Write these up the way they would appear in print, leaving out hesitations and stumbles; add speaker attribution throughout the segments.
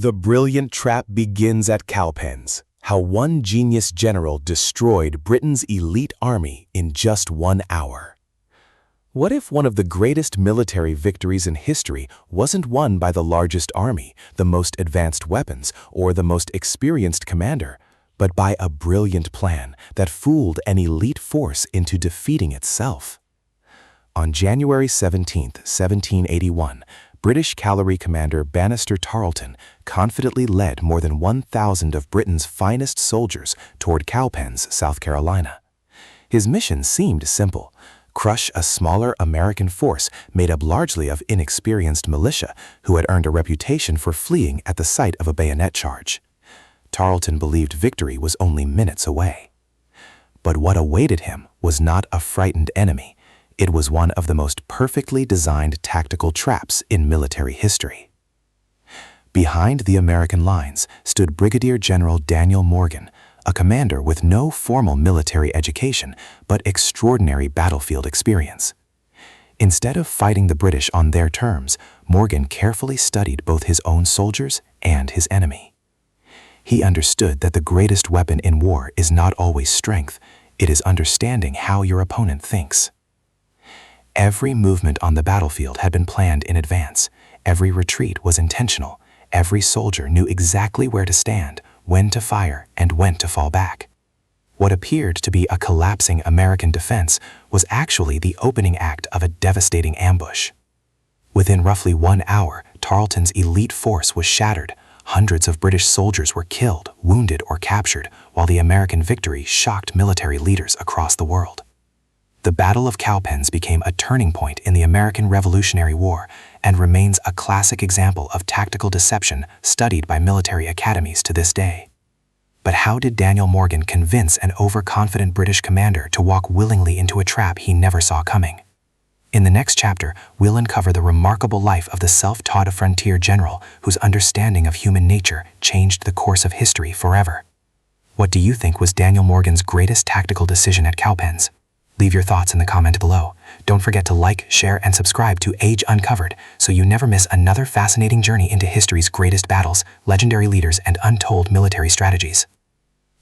Speaker 1: The brilliant trap begins at Cowpens, how one genius general destroyed Britain's elite army in just 1 hour. What if one of the greatest military victories in history wasn't won by the largest army, the most advanced weapons, or the most experienced commander, but by a brilliant plan that fooled an elite force into defeating itself? On January 17, 1781, British cavalry commander Banastre Tarleton confidently led more than 1,000 of Britain's finest soldiers toward Cowpens, South Carolina. His mission seemed simple: crush a smaller American force made up largely of inexperienced militia who had earned a reputation for fleeing at the sight of a bayonet charge. Tarleton believed victory was only minutes away. But what awaited him was not a frightened enemy. It was one of the most perfectly designed tactical traps in military history. Behind the American lines stood Brigadier General Daniel Morgan, a commander with no formal military education but extraordinary battlefield experience. Instead of fighting the British on their terms, Morgan carefully studied both his own soldiers and his enemy. He understood that the greatest weapon in war is not always strength, it is understanding how your opponent thinks. Every movement on the battlefield had been planned in advance. Every retreat was intentional. Every soldier knew exactly where to stand, when to fire, and when to fall back. What appeared to be a collapsing American defense was actually the opening act of a devastating ambush. Within roughly 1 hour, Tarleton's elite force was shattered. Hundreds of British soldiers were killed, wounded, or captured, while the American victory shocked military leaders across the world. The Battle of Cowpens became a turning point in the American Revolutionary War and remains a classic example of tactical deception studied by military academies to this day. But how did Daniel Morgan convince an overconfident British commander to walk willingly into a trap he never saw coming? In the next chapter, we'll uncover the remarkable life of the self-taught frontier general whose understanding of human nature changed the course of history forever. What do you think was Daniel Morgan's greatest tactical decision at Cowpens? Leave your thoughts in the comment below. Don't forget to like, share, and subscribe to Age Uncovered so you never miss another fascinating journey into history's greatest battles, legendary leaders, and untold military strategies.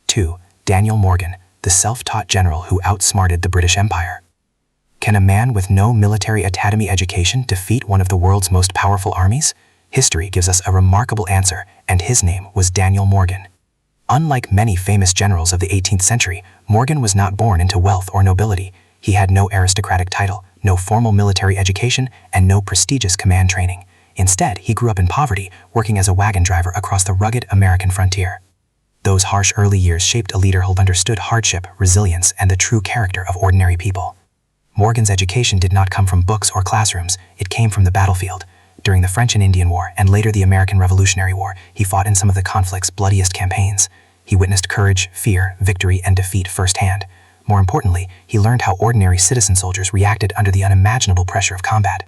Speaker 1: 2. Daniel Morgan, the self-taught general who outsmarted the British Empire. Can a man with no military academy education defeat one of the world's most powerful armies? History gives us a remarkable answer, and his name was Daniel Morgan. Unlike many famous generals of the 18th century, Morgan was not born into wealth or nobility. He had no aristocratic title, no formal military education, and no prestigious command training. Instead, he grew up in poverty, working as a wagon driver across the rugged American frontier. Those harsh early years shaped a leader who understood hardship, resilience, and the true character of ordinary people. Morgan's education did not come from books or classrooms, it came from the battlefield. During the French and Indian War, and later the American Revolutionary War, he fought in some of the conflict's bloodiest campaigns. He witnessed courage, fear, victory, and defeat firsthand. More importantly, he learned how ordinary citizen soldiers reacted under the unimaginable pressure of combat.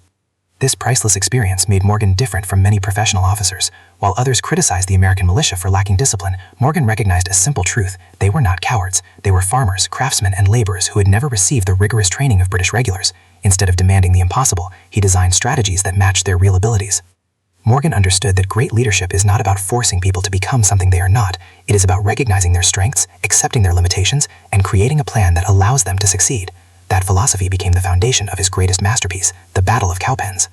Speaker 1: This priceless experience made Morgan different from many professional officers. While others criticized the American militia for lacking discipline, Morgan recognized a simple truth: they were not cowards. They were farmers, craftsmen, and laborers who had never received the rigorous training of British regulars. Instead of demanding the impossible, he designed strategies that matched their real abilities. Morgan understood that great leadership is not about forcing people to become something they are not. It is about recognizing their strengths, accepting their limitations, and creating a plan that allows them to succeed. That philosophy became the foundation of his greatest masterpiece, the Battle of Cowpens.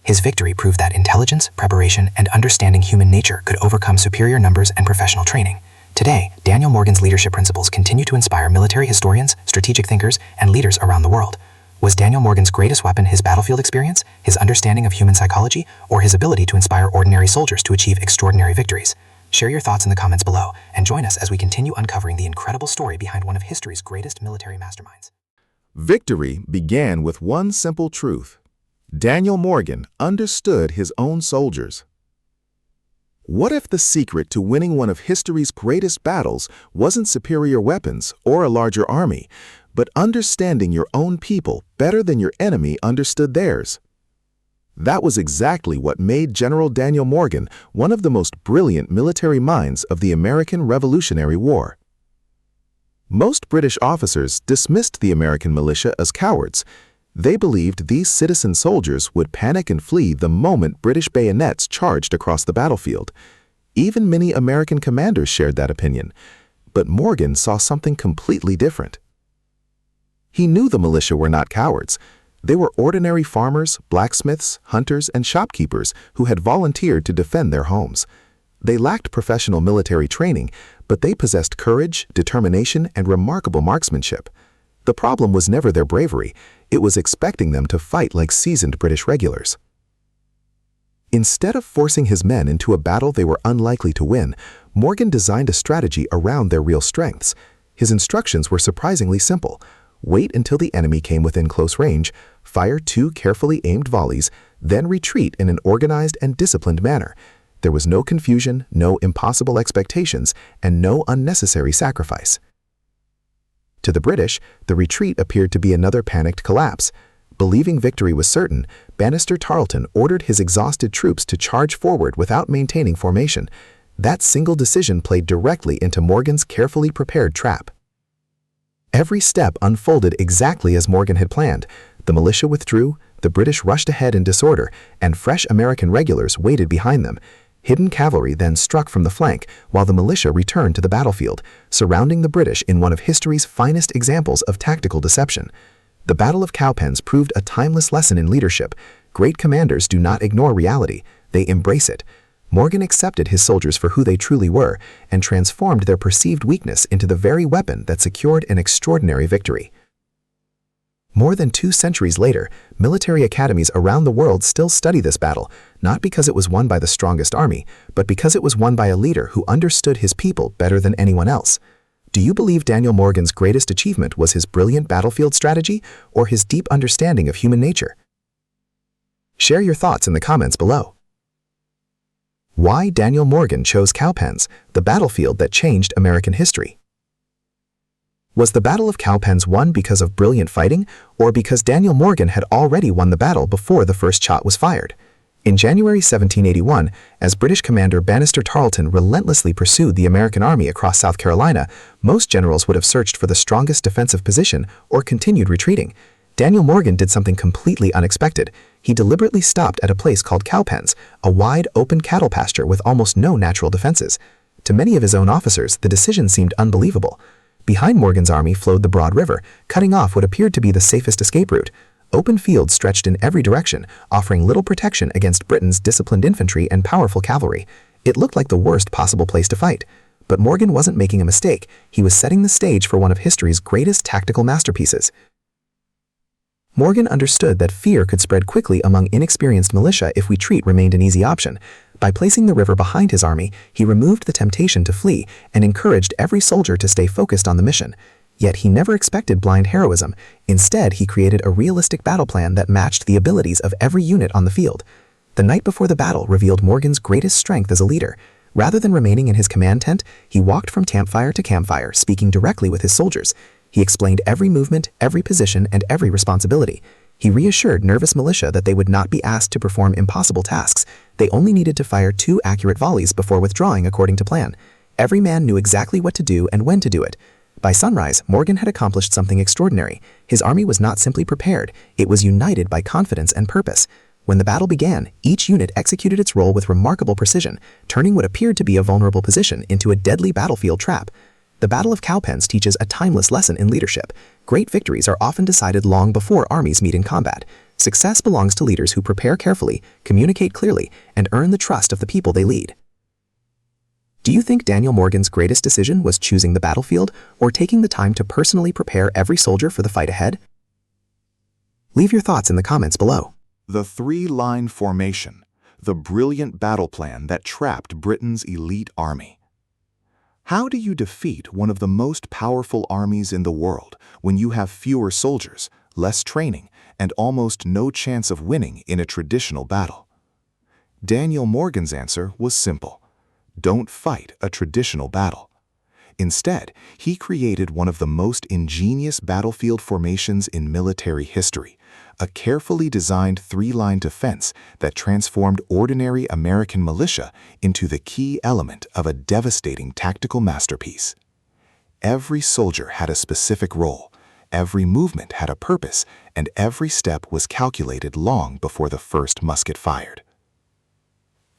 Speaker 1: His victory proved that intelligence, preparation, and understanding human nature could overcome superior numbers and professional training. Today, Daniel Morgan's leadership principles continue to inspire military historians, strategic thinkers, and leaders around the world. Was Daniel Morgan's greatest weapon his battlefield experience, his understanding of human psychology, or his ability to inspire ordinary soldiers to achieve extraordinary victories? Share your thoughts in the comments below, and join us as we continue uncovering the incredible story behind one of history's greatest military masterminds.
Speaker 2: Victory began with one simple truth: Daniel Morgan understood his own soldiers. What if the secret to winning one of history's greatest battles wasn't superior weapons or a larger army, but understanding your own people better than your enemy understood theirs? That was exactly what made General Daniel Morgan one of the most brilliant military minds of the American Revolutionary War. Most British officers dismissed the American militia as cowards. They believed these citizen soldiers would panic and flee the moment British bayonets charged across the battlefield. Even many American commanders shared that opinion. But Morgan saw something completely different. He knew the militia were not cowards. They were ordinary farmers, blacksmiths, hunters, and shopkeepers who had volunteered to defend their homes. They lacked professional military training, but they possessed courage, determination, and remarkable marksmanship. The problem was never their bravery. It was expecting them to fight like seasoned British regulars. Instead of forcing his men into a battle they were unlikely to win, Morgan designed a strategy around their real strengths. His instructions were surprisingly simple. Wait until the enemy came within close range, fire 2 carefully aimed volleys, then retreat in an organized and disciplined manner. There was no confusion, no impossible expectations, and no unnecessary sacrifice. To the British, the retreat appeared to be another panicked collapse. Believing victory was certain, Bannister Tarleton ordered his exhausted troops to charge forward without maintaining formation. That single decision played directly into Morgan's carefully prepared trap. Every step unfolded exactly as Morgan had planned. The militia withdrew, the British rushed ahead in disorder, and fresh American regulars waited behind them. Hidden cavalry then struck from the flank, while the militia returned to the battlefield, surrounding the British in one of history's finest examples of tactical deception. The Battle of Cowpens proved a timeless lesson in leadership. Great commanders do not ignore reality, they embrace it. Morgan accepted his soldiers for who they truly were and transformed their perceived weakness into the very weapon that secured an extraordinary victory. More than 2 centuries later, military academies around the world still study this battle, not because it was won by the strongest army, but because it was won by a leader who understood his people better than anyone else. Do you believe Daniel Morgan's greatest achievement was his brilliant battlefield strategy or his deep understanding of human nature? Share your thoughts in the comments below. Why Daniel Morgan chose Cowpens, the battlefield that changed American history? Was the Battle of Cowpens won because of brilliant fighting, or because Daniel Morgan had already won the battle before the first shot was fired? In January 1781, as British commander Bannister Tarleton relentlessly pursued the American army across South Carolina, most generals would have searched for the strongest defensive position or continued retreating. Daniel Morgan did something completely unexpected. He deliberately stopped at a place called Cowpens, a wide, open cattle pasture with almost no natural defenses. To many of his own officers, the decision seemed unbelievable. Behind Morgan's army flowed the broad river, cutting off what appeared to be the safest escape route. Open fields stretched in every direction, offering little protection against Britain's disciplined infantry and powerful cavalry. It looked like the worst possible place to fight. But Morgan wasn't making a mistake. He was setting the stage for one of history's greatest tactical masterpieces. Morgan understood that fear could spread quickly among inexperienced militia if retreat remained an easy option. By placing the river behind his army, he removed the temptation to flee and encouraged every soldier to stay focused on the mission. Yet he never expected blind heroism. Instead, he created a realistic battle plan that matched the abilities of every unit on the field. The night before the battle revealed Morgan's greatest strength as a leader. Rather than remaining in his command tent, he walked from campfire to campfire, speaking directly with his soldiers. He explained every movement, every position, and every responsibility. He reassured nervous militia that they would not be asked to perform impossible tasks. They only needed to fire 2 accurate volleys before withdrawing according to plan. Every man knew exactly what to do and when to do it. By sunrise, Morgan had accomplished something extraordinary. His army was not simply prepared, it was united by confidence and purpose. When the battle began, each unit executed its role with remarkable precision, turning what appeared to be a vulnerable position into a deadly battlefield trap. The Battle of Cowpens teaches a timeless lesson in leadership. Great victories are often decided long before armies meet in combat. Success belongs to leaders who prepare carefully, communicate clearly, and earn the trust of the people they lead. Do you think Daniel Morgan's greatest decision was choosing the battlefield or taking the time to personally prepare every soldier for the fight ahead? Leave your thoughts in the comments below.
Speaker 3: The 3-line formation, the brilliant battle plan that trapped Britain's elite army. How do you defeat one of the most powerful armies in the world when you have fewer soldiers, less training, and almost no chance of winning in a traditional battle? Daniel Morgan's answer was simple. Don't fight a traditional battle. Instead, he created one of the most ingenious battlefield formations in military history, a carefully designed 3-line defense that transformed ordinary American militia into the key element of a devastating tactical masterpiece. Every soldier had a specific role, every movement had a purpose, and every step was calculated long before the first musket fired.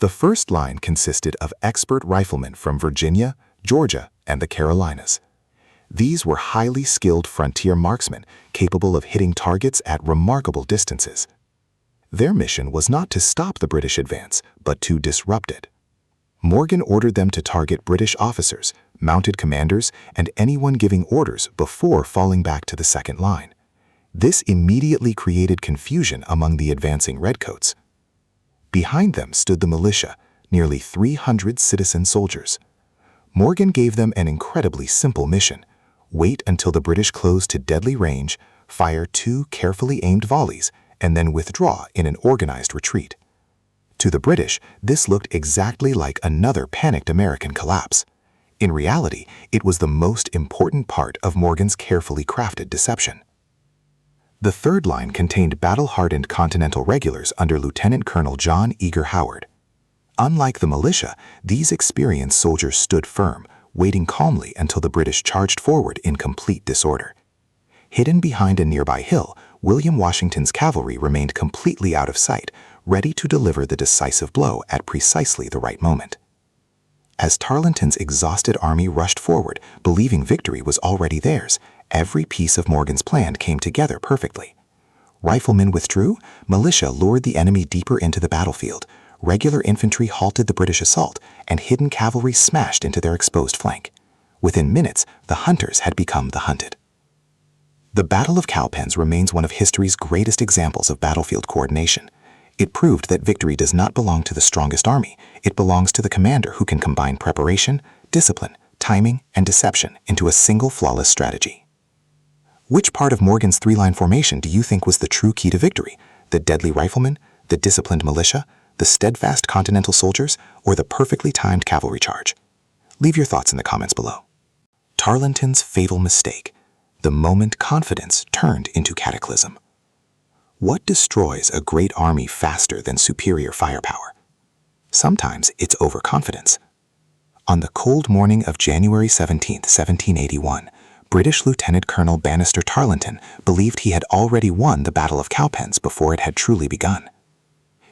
Speaker 2: The first line consisted of expert riflemen from Virginia, Georgia, and the Carolinas. These were highly skilled frontier marksmen capable of hitting targets at remarkable distances. Their mission was not to stop the British advance, but to disrupt it. Morgan ordered them to target British officers, mounted commanders, and anyone giving orders before falling back to the second line. This immediately created confusion among the advancing redcoats. Behind them stood the militia, nearly 300 citizen soldiers. Morgan gave them an incredibly simple mission: wait until the British closed to deadly range, fire 2 carefully aimed volleys, and then withdraw in an organized retreat. To the British, this looked exactly like another panicked American collapse. In reality, it was the most important part of Morgan's carefully crafted deception. The third line contained battle-hardened Continental regulars under Lieutenant Colonel John Eager Howard. Unlike the militia, these experienced soldiers stood firm, waiting calmly until the British charged forward in complete disorder. Hidden behind a nearby hill, William Washington's cavalry remained completely out of sight, ready to deliver the decisive blow at precisely the right moment. As Tarleton's exhausted army rushed forward, believing victory was already theirs, every piece of Morgan's plan came together perfectly. Riflemen withdrew, militia lured the enemy deeper into the battlefield, regular infantry halted the British assault, and hidden cavalry smashed into their exposed flank. Within minutes, the hunters had become the hunted. The Battle of Cowpens remains one of history's greatest examples of battlefield coordination. It proved that victory does not belong to the strongest army. It belongs to the commander who can combine preparation, discipline, timing, and deception into a single flawless strategy. Which part of Morgan's 3-line formation do you think was the true key to victory? The deadly riflemen, the disciplined militia, the steadfast Continental soldiers, or the perfectly timed cavalry charge? Leave your thoughts in the comments below. Tarleton's fatal mistake: the moment confidence turned into cataclysm. What destroys a great army faster than superior firepower? Sometimes it's overconfidence. On the cold morning of January 17, 1781, British Lieutenant Colonel Bannister Tarleton believed he had already won the Battle of Cowpens before it had truly begun.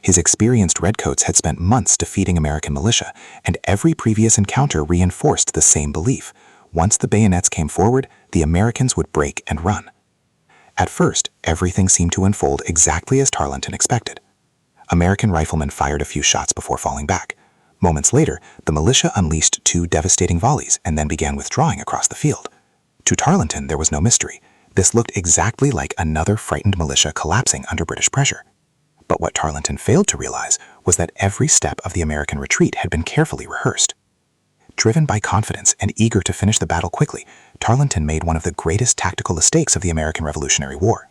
Speaker 2: His experienced redcoats had spent months defeating American militia, and every previous encounter reinforced the same belief: once the bayonets came forward, the Americans would break and run. At first, everything seemed to unfold exactly as Tarleton expected. American riflemen fired a few shots before falling back. Moments later, the militia unleashed 2 devastating volleys and then began withdrawing across the field. To Tarleton, there was no mystery. This looked exactly like another frightened militia collapsing under British pressure. But what Tarleton failed to realize was that every step of the American retreat had been carefully rehearsed. Driven by confidence and eager to finish the battle quickly, Tarleton made one of the greatest tactical mistakes of the American Revolutionary War.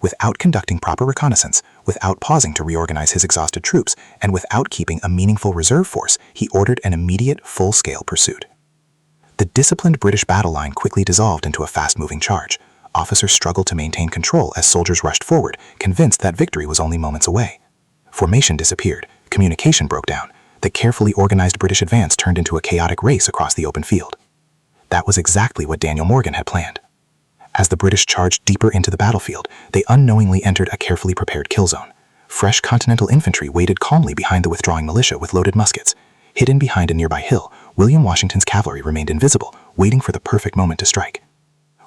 Speaker 2: Without conducting proper reconnaissance, without pausing to reorganize his exhausted troops, and without keeping a meaningful reserve force, he ordered an immediate, full-scale pursuit. The disciplined British battle line quickly dissolved into a fast-moving charge. Officers struggled to maintain control as soldiers rushed forward, convinced that victory was only moments away. Formation disappeared, communication broke down. The carefully organized British advance turned into a chaotic race across the open field. That was exactly what Daniel Morgan had planned. As the British charged deeper into the battlefield, they unknowingly entered a carefully prepared kill zone. Fresh Continental infantry waited calmly behind the withdrawing militia with loaded muskets. Hidden behind a nearby hill, William Washington's cavalry remained invisible, waiting for the perfect moment to strike.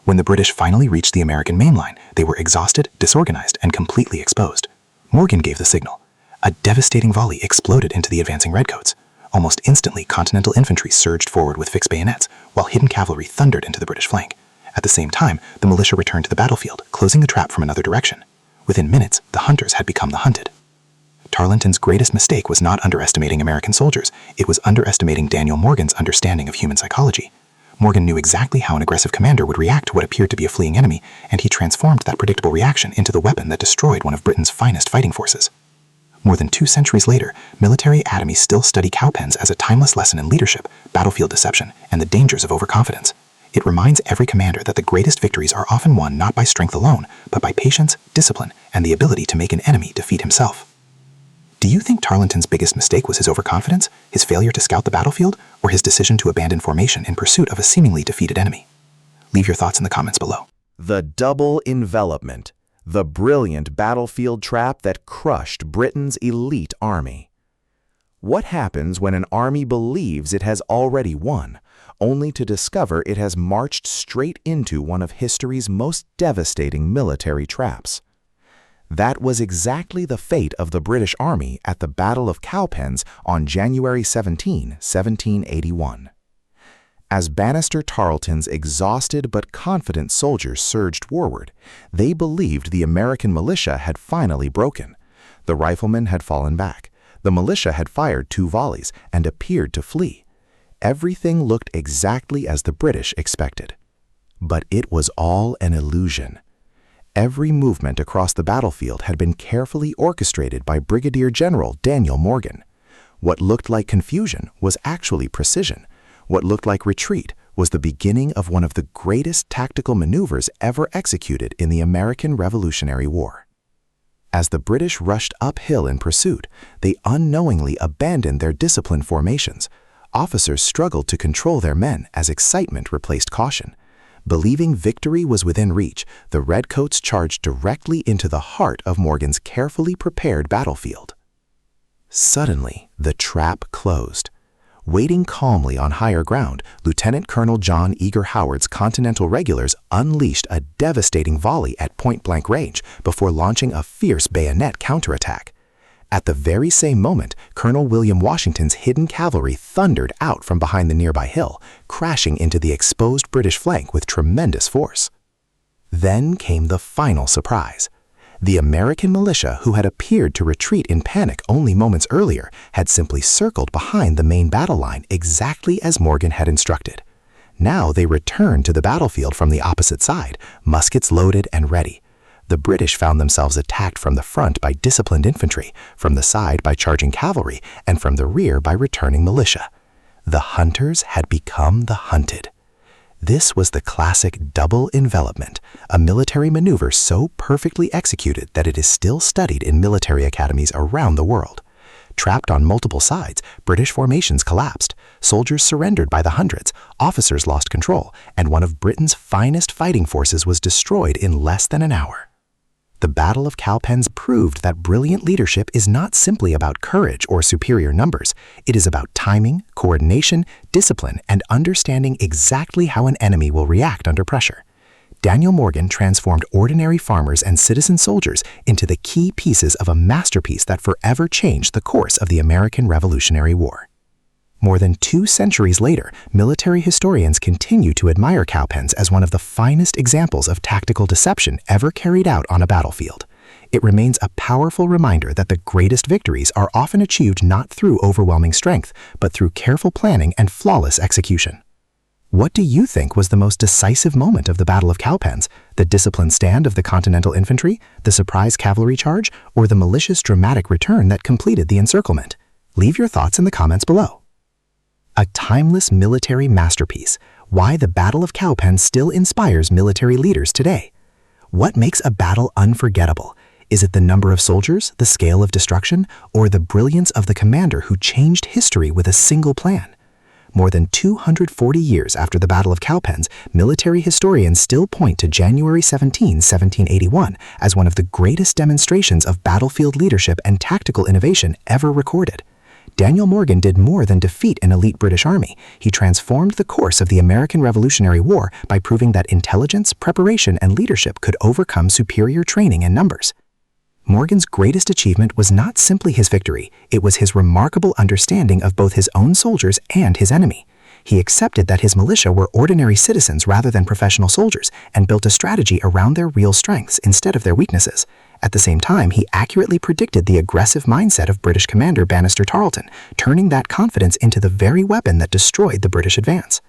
Speaker 2: When the British finally reached the American main line, they were exhausted, disorganized, and completely exposed. Morgan gave the signal. A devastating volley exploded into the advancing redcoats. Almost instantly, Continental infantry surged forward with fixed bayonets, while hidden cavalry thundered into the British flank. At the same time, the militia returned to the battlefield, closing the trap from another direction. Within minutes, the hunters had become the hunted. Tarleton's greatest mistake was not underestimating American soldiers. It was underestimating Daniel Morgan's understanding of human psychology. Morgan knew exactly how an aggressive commander would react to what appeared to be a fleeing enemy, and he transformed that predictable reaction into the weapon that destroyed one of Britain's finest fighting forces. More than 2 centuries later, military academies still study Cowpens as a timeless lesson in leadership, battlefield deception, and the dangers of overconfidence. It reminds every commander that the greatest victories are often won not by strength alone, but by patience, discipline, and the ability to make an enemy defeat himself. Do you think Tarleton's biggest mistake was his overconfidence, his failure to scout the battlefield, or his decision to abandon formation in pursuit of a seemingly defeated enemy? Leave your thoughts in the comments below.
Speaker 1: The double envelopment, the brilliant battlefield trap that crushed Britain's elite army.
Speaker 2: What happens when an army believes it has already won, only to discover it has marched straight into one of history's most devastating military traps? That was exactly the fate of the British Army at the Battle of Cowpens on January 17, 1781. As Bannister Tarleton's exhausted but confident soldiers surged forward, they believed the American militia had finally broken. The riflemen had fallen back. The militia had fired 2 volleys and appeared to flee. Everything looked exactly as the British expected. But it was all an illusion. Every movement across the battlefield had been carefully orchestrated by Brigadier General Daniel Morgan. What looked like confusion was actually precision. What looked like retreat was the beginning of one of the greatest tactical maneuvers ever executed in the American Revolutionary War. As the British rushed uphill in pursuit, they unknowingly abandoned their disciplined formations. Officers struggled to control their men as excitement replaced caution. Believing victory was within reach, the Redcoats charged directly into the heart of Morgan's carefully prepared battlefield. Suddenly, the trap closed. Waiting calmly on higher ground, Lieutenant Colonel John Eager Howard's Continental Regulars unleashed a devastating volley at point-blank range before launching a fierce bayonet counterattack. At the very same moment, Colonel William Washington's hidden cavalry thundered out from behind the nearby hill, crashing into the exposed British flank with tremendous force. Then came the final surprise. The American militia, who had appeared to retreat in panic only moments earlier, had simply circled behind the main battle line exactly as Morgan had instructed. Now they returned to the battlefield from the opposite side, muskets loaded and ready. The British found themselves attacked from the front by disciplined infantry, from the side by charging cavalry, and from the rear by returning militia. The hunters had become the hunted. This was the classic double envelopment, a military maneuver so perfectly executed that it is still studied in military academies around the world. Trapped on multiple sides, British formations collapsed, soldiers surrendered by the hundreds, officers lost control, and one of Britain's finest fighting forces was destroyed in less than an hour. The Battle of Cowpens proved that brilliant leadership is not simply about courage or superior numbers. It is about timing, coordination, discipline, and understanding exactly how an enemy will react under pressure. Daniel Morgan transformed ordinary farmers and citizen soldiers into the key pieces of a masterpiece that forever changed the course of the American Revolutionary War. More than 2 centuries later, military historians continue to admire Cowpens as one of the finest examples of tactical deception ever carried out on a battlefield. It remains a powerful reminder that the greatest victories are often achieved not through overwhelming strength, but through careful planning and flawless execution. What do you think was the most decisive moment of the Battle of Cowpens? The disciplined stand of the Continental Infantry, the surprise cavalry charge, or the malicious dramatic return that completed the encirclement? Leave your thoughts in the comments below. A timeless military masterpiece. Why the Battle of Cowpens still inspires military leaders today. What makes a battle unforgettable? Is it the number of soldiers, the scale of destruction, or the brilliance of the commander who changed history with a single plan? More than 240 years after the Battle of Cowpens, military historians still point to January 17, 1781 as one of the greatest demonstrations of battlefield leadership and tactical innovation ever recorded. Daniel Morgan did more than defeat an elite British army. He transformed the course of the American Revolutionary War by proving that intelligence, preparation, and leadership could overcome superior training and numbers. Morgan's greatest achievement was not simply his victory, it was his remarkable understanding of both his own soldiers and his enemy. He accepted that his militia were ordinary citizens rather than professional soldiers and built a strategy around their real strengths instead of their weaknesses. At the same time, he accurately predicted the aggressive mindset of British commander Bannister Tarleton, turning that confidence into the very weapon that destroyed the British advance.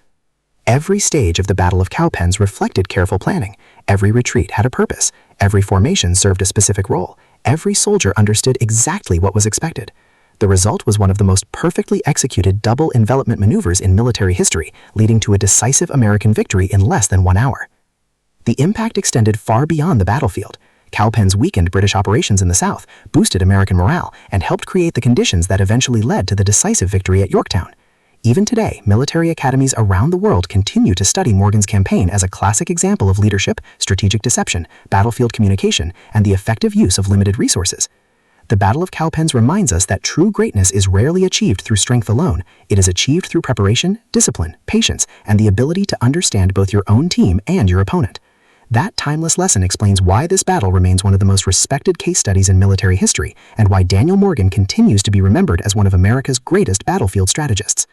Speaker 2: Every stage of the Battle of Cowpens reflected careful planning. Every retreat had a purpose. Every formation served a specific role. Every soldier understood exactly what was expected. The result was one of the most perfectly executed double envelopment maneuvers in military history, leading to a decisive American victory in less than 1 hour. The impact extended far beyond the battlefield. Cowpens weakened British operations in the South, boosted American morale, and helped create the conditions that eventually led to the decisive victory at Yorktown. Even today, military academies around the world continue to study Morgan's campaign as a classic example of leadership, strategic deception, battlefield communication, and the effective use of limited resources.
Speaker 4: The Battle of Cowpens reminds us that true greatness is rarely achieved through strength alone. It is achieved through preparation, discipline, patience, and the ability to understand both your own team and your opponent. That timeless lesson explains why this battle remains one of the most respected case studies in military history and why Daniel Morgan continues to be remembered as one of America's greatest battlefield strategists.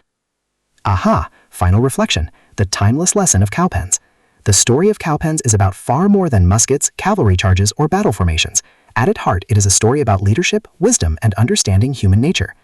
Speaker 4: Aha! Final reflection. The timeless lesson of Cowpens. The story of Cowpens is about far more than muskets, cavalry charges, or battle formations. At its heart, it is a story about leadership, wisdom, and understanding human nature.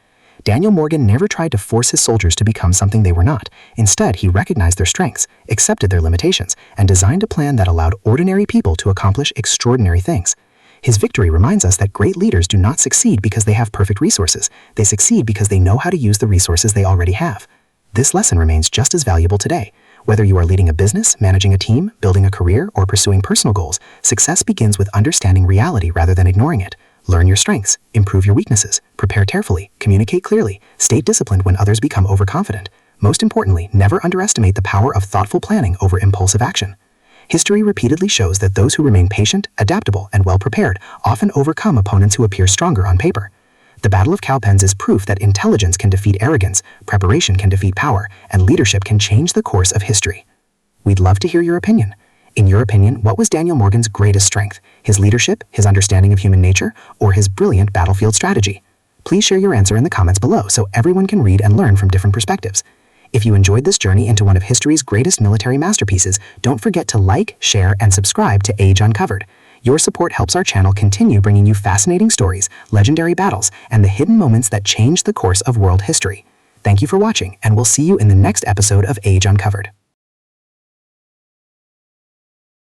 Speaker 4: Daniel Morgan never tried to force his soldiers to become something they were not. Instead, he recognized their strengths, accepted their limitations, and designed a plan that allowed ordinary people to accomplish extraordinary things. His victory reminds us that great leaders do not succeed because they have perfect resources. They succeed because they know how to use the resources they already have. This lesson remains just as valuable today. Whether you are leading a business, managing a team, building a career, or pursuing personal goals, success begins with understanding reality rather than ignoring it. Learn your strengths, improve your weaknesses, prepare carefully, communicate clearly, stay disciplined when others become overconfident. Most importantly, never underestimate the power of thoughtful planning over impulsive action. History repeatedly shows that those who remain patient, adaptable, and well-prepared often overcome opponents who appear stronger on paper. The Battle of Cowpens is proof that intelligence can defeat arrogance, preparation can defeat power, and leadership can change the course of history. We'd love to hear your opinion. In your opinion, what was Daniel Morgan's greatest strength? His leadership, his understanding of human nature, or his brilliant battlefield strategy? Please share your answer in the comments below so everyone can read and learn from different perspectives. If you enjoyed this journey into one of history's greatest military masterpieces, don't forget to like, share, and subscribe to Age Uncovered. Your support helps our channel continue bringing you fascinating stories, legendary battles, and the hidden moments that change the course of world history. Thank you for watching, and we'll see you in the next episode of Age Uncovered.